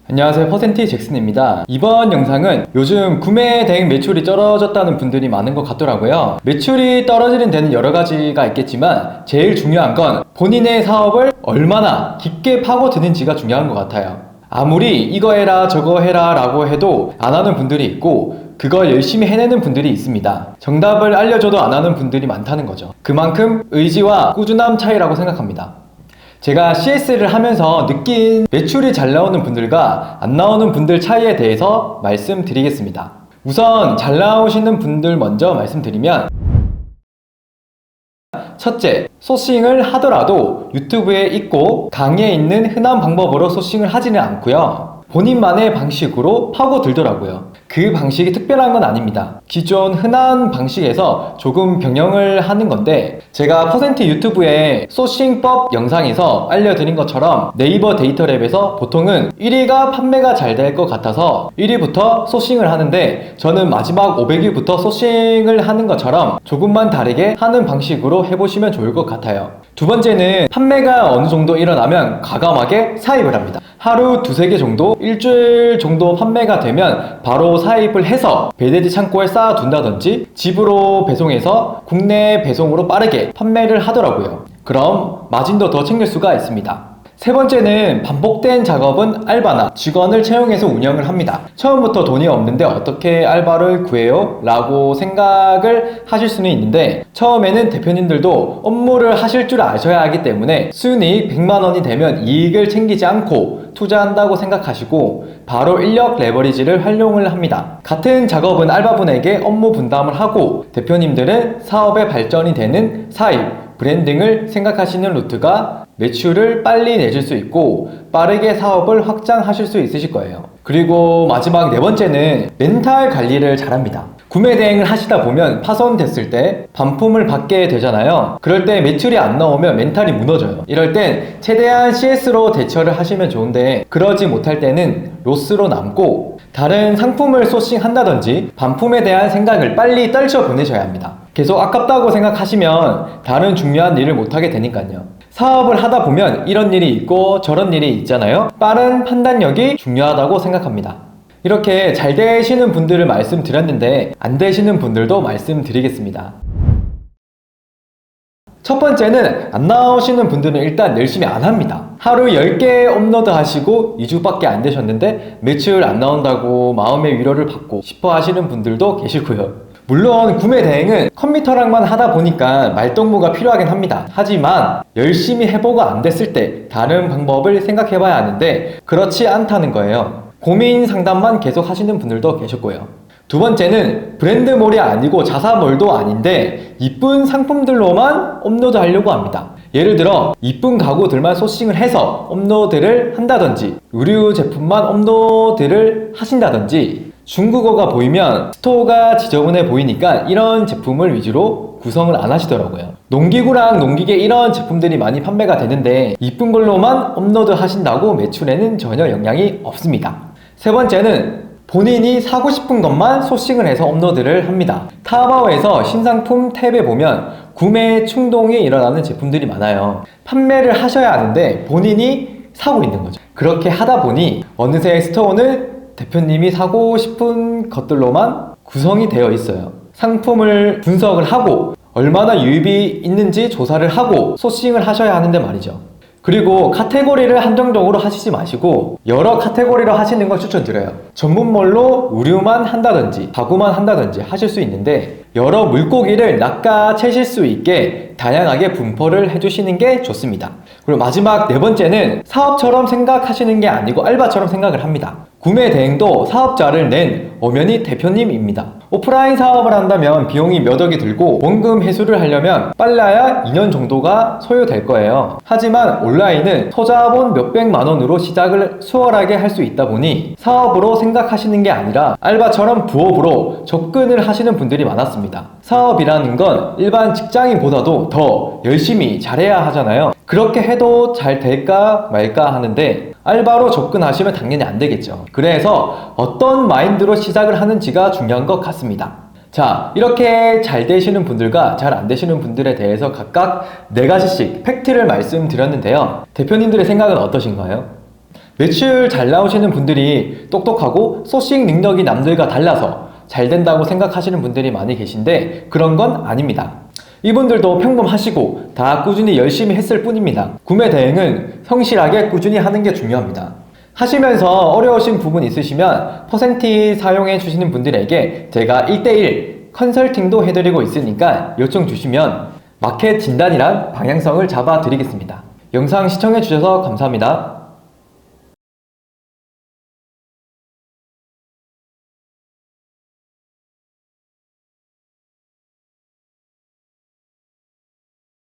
안녕하세요, 퍼센티 잭슨입니다. 이번 영상은 요즘 구매 대행 매출이 떨어졌다는 분들이 많은 것 같더라고요. 매출이 떨어지는 데는 여러 가지가 있겠지만 제일 중요한 건 본인의 사업을 얼마나 깊게 파고드는지가 중요한 것 같아요. 아무리 이거 해라 저거 해라 라고 해도 안 하는 분들이 있고 그걸 열심히 해내는 분들이 있습니다. 정답을 알려줘도 안 하는 분들이 많다는 거죠. 그만큼 의지와 꾸준함 차이라고 생각합니다. 제가 CS를 하면서 느낀 매출이 잘 나오는 분들과 안 나오는 분들 차이에 대해서 말씀드리겠습니다. 우선 잘 나오시는 분들 먼저 말씀드리면, 첫째, 소싱을 하더라도 유튜브에 있고 강의에 있는 흔한 방법으로 소싱을 하지는 않고요. 본인만의 방식으로 파고들더라고요. 그 방식이 특별한 건 아닙니다. 기존 흔한 방식에서 조금 변형을 하는 건데, 제가 퍼센트 유튜브에 소싱법 영상에서 알려드린 것처럼 네이버 데이터랩에서 보통은 1위가 판매가 잘 될 것 같아서 1위부터 소싱을 하는데, 저는 마지막 500위부터 소싱을 하는 것처럼 조금만 다르게 하는 방식으로 해보시면 좋을 것 같아요. 두 번째는 판매가 어느 정도 일어나면 과감하게 사입을 합니다. 하루 두세 개 정도, 일주일 정도 판매가 되면 바로 사입을 해서 배대지 창고에 쌓아둔다든지 집으로 배송해서 국내 배송으로 빠르게 판매를 하더라고요. 그럼 마진도 더 챙길 수가 있습니다. 세 번째는 반복된 작업은 알바나 직원을 채용해서 운영을 합니다. 처음부터 돈이 없는데 어떻게 알바를 구해요? 라고 생각을 하실 수는 있는데, 처음에는 대표님들도 업무를 하실 줄 아셔야 하기 때문에 순이익 100만 원이 되면 이익을 챙기지 않고 투자한다고 생각하시고 바로 인력 레버리지를 활용을 합니다. 같은 작업은 알바분에게 업무 분담을 하고 대표님들은 사업의 발전이 되는 사입, 브랜딩을 생각하시는 루트가 매출을 빨리 내실 수 있고 빠르게 사업을 확장하실 수 있으실 거예요. 그리고 마지막 네 번째는 멘탈 관리를 잘합니다. 구매 대행을 하시다 보면 파손됐을 때 반품을 받게 되잖아요. 그럴 때 매출이 안 나오면 멘탈이 무너져요. 이럴 땐 최대한 CS로 대처를 하시면 좋은데, 그러지 못할 때는 로스로 남고 다른 상품을 소싱한다든지 반품에 대한 생각을 빨리 떨쳐 보내셔야 합니다. 계속 아깝다고 생각하시면 다른 중요한 일을 못하게 되니까요. 사업을 하다 보면 이런 일이 있고 저런 일이 있잖아요. 빠른 판단력이 중요하다고 생각합니다. 이렇게 잘 되시는 분들을 말씀드렸는데 안 되시는 분들도 말씀드리겠습니다. 첫 번째는 안 나오시는 분들은 일단 열심히 안 합니다. 하루 10개 업로드 하시고 2주밖에 안 되셨는데 매출 안 나온다고 마음의 위로를 받고 싶어 하시는 분들도 계시고요. 물론 구매 대행은 컴퓨터랑만 하다 보니까 말동무가 필요하긴 합니다. 하지만 열심히 해보고 안 됐을 때 다른 방법을 생각해 봐야 하는데 그렇지 않다는 거예요. 고민 상담만 계속 하시는 분들도 계셨고요. 두 번째는 브랜드몰이 아니고 자사몰도 아닌데 이쁜 상품들로만 업로드 하려고 합니다. 예를 들어 이쁜 가구들만 소싱을 해서 업로드를 한다든지 의류 제품만 업로드를 하신다든지, 중국어가 보이면 스토어가 지저분해 보이니까 이런 제품을 위주로 구성을 안 하시더라고요. 농기구랑 농기계 이런 제품들이 많이 판매가 되는데 이쁜 걸로만 업로드 하신다고 매출에는 전혀 영향이 없습니다. 세 번째는 본인이 사고 싶은 것만 소싱을 해서 업로드를 합니다. 타오바오에서 신상품 탭에 보면 구매 충동이 일어나는 제품들이 많아요. 판매를 하셔야 하는데 본인이 사고 있는 거죠. 그렇게 하다 보니 어느새 스토어는 대표님이 사고 싶은 것들로만 구성이 되어 있어요. 상품을 분석을 하고 얼마나 유입이 있는지 조사를 하고 소싱을 하셔야 하는데 말이죠. 그리고 카테고리를 한정적으로 하시지 마시고 여러 카테고리로 하시는 걸 추천드려요. 전문몰로 의류만 한다든지 가구만 한다든지 하실 수 있는데 여러 물고기를 낚아채실 수 있게 다양하게 분포를 해주시는 게 좋습니다. 그리고 마지막 네 번째는 사업처럼 생각하시는 게 아니고 알바처럼 생각을 합니다. 구매 대행도 사업자를 낸 엄연히 대표님입니다. 오프라인 사업을 한다면 비용이 몇 억이 들고 원금 회수를 하려면 빨라야 2년 정도가 소요될 거예요. 하지만 온라인은 소자본 몇백만 원으로 시작을 수월하게 할 수 있다 보니 사업으로 생각하시는 게 아니라 알바처럼 부업으로 접근을 하시는 분들이 많았습니다. 사업이라는 건 일반 직장인보다도 더 열심히 잘해야 하잖아요. 그렇게 해도 잘 될까 말까 하는데 알바로 접근하시면 당연히 안 되겠죠. 그래서 어떤 마인드로 시작을 하는지가 중요한 것 같습니다. 자, 이렇게 잘 되시는 분들과 잘 안 되시는 분들에 대해서 각각 4가지씩 팩트를 말씀드렸는데요. 대표님들의 생각은 어떠신가요? 매출 잘 나오시는 분들이 똑똑하고 소싱 능력이 남들과 달라서 잘 된다고 생각하시는 분들이 많이 계신데 그런 건 아닙니다. 이분들도 평범하시고 다 꾸준히 열심히 했을 뿐입니다. 구매 대행은 성실하게 꾸준히 하는 게 중요합니다. 하시면서 어려우신 부분 있으시면 퍼센티 사용해 주시는 분들에게 제가 1대1 컨설팅도 해드리고 있으니까 요청 주시면 마켓 진단이랑 방향성을 잡아 드리겠습니다. 영상 시청해 주셔서 감사합니다.